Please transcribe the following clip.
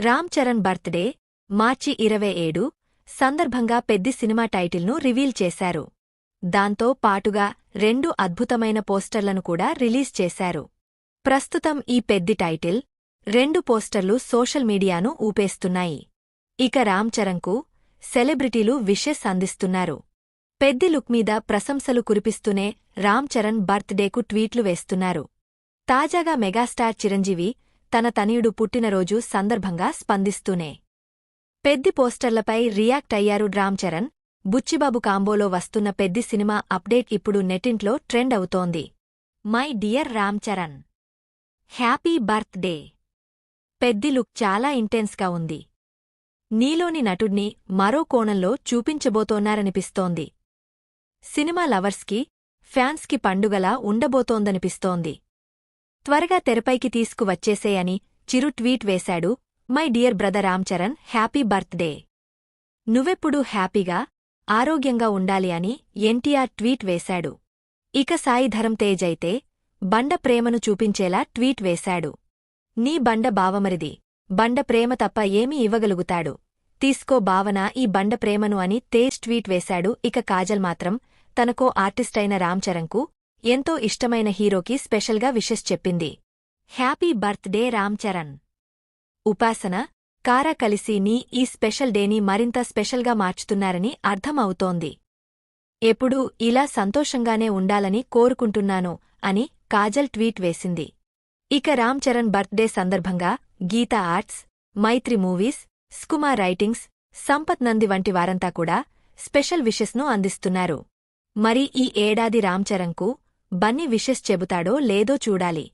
Ram Charan birthday మార్చి 27 సందర్భంగా Peddi cinema టైటిల్ను reveal చేశారు. దాంతో పాటుగా 2 అద్భుతమైన పోస్టర్లను కూడా రిలీజ్ చేశారు. ప్రస్తుతం ఈ పెద్ది టైటిల్ 2 పోస్టర్లు సోషల్ మీడియాను ఊపేస్తున్నాయి. ఇక రామ్ చరణ్కు సెలబ్రిటీలు విషెస్ అందిస్తున్నారు. పెద్ది లుక్ మీద ప్రశంసలు కురిపిస్తూనే రామ్ చరణ్ బర్త్డేకు ట్వీట్లు వేస్తున్నారు. తాజాగా మెగాస్టార్ చిరంజీవి తన తనయుడు పుట్టినరోజు సందర్భంగా స్పందిస్తూనే పెద్ది పోస్టర్లపై రియాక్ట్ అయ్యారు. రామ్ చరణ్, బుచ్చిబాబు కాంబోలో వస్తున్న పెద్ది సినిమా అప్డేట్ ఇప్పుడు నెట్టింట్లో ట్రెండ్ అవుతోంది. My dear Ram Charan, happy birthday. Peddi look చాలా ఇంటెన్స్గా ఉంది. నీలోని నటుడ్ని మరో కోణంలో చూపించబోతోన్నారనిపిస్తోంది. సినిమా లవర్స్కి, ఫ్యాన్స్కి పండుగలా ఉండబోతోందనిపిస్తోంది. త్వరగా తెరపైకి తీసుకువచ్చేసేయని చిరు ట్వీట్ వేశాడు. My dear brother Ram Charan, happy birthday. నువ్వెప్పుడూ హ్యాపీగా, ఆరోగ్యంగా ఉండాలి అని ఎన్టీఆర్ ట్వీట్ వేశాడు. ఇక సాయి ధరమ్ తేజ్ అయితే బండ ప్రేమను చూపించేలా ట్వీట్ వేశాడు. నీ బండ బావమరిది, బండ ప్రేమ తప్ప ఏమీ ఇవ్వగలుగుతాడు, తీసుకో భావన ఈ బండ ప్రేమను అని తేజ్ ట్వీట్ వేశాడు. ఇక కాజల్ మాత్రం తనకో ఆర్టిస్టైన రామ్ చరణ్కు ఎంతో ఇష్టమైన హీరోకి స్పెషల్గా విషెస్ చెప్పింది. Happy birthday Ram Charan. ఉపాసన, కారా కలిసి నీ ఈ స్పెషల్ డేని మరింత స్పెషల్గా మార్చుతున్నారని అర్థం అవుతోంది. ఎప్పుడూ ఇలా సంతోషంగానే ఉండాలని కోరుకుంటున్నాను అని కాజల్ ట్వీట్ వేసింది. ఇక రామ్ చరణ్ బర్త్డే సందర్భంగా గీతా ఆర్ట్స్, మైత్రి మూవీస్, సుకుమార్ రైటింగ్స్, సంపత్ నంది వంటి వారంతా కూడా స్పెషల్ విషెస్ను అందిస్తున్నారు. మరి ఈ ఏడాది రామ్ చరణ్కు బన్నీ విషెస్ చెబుతాడో లేదో చూడాలి.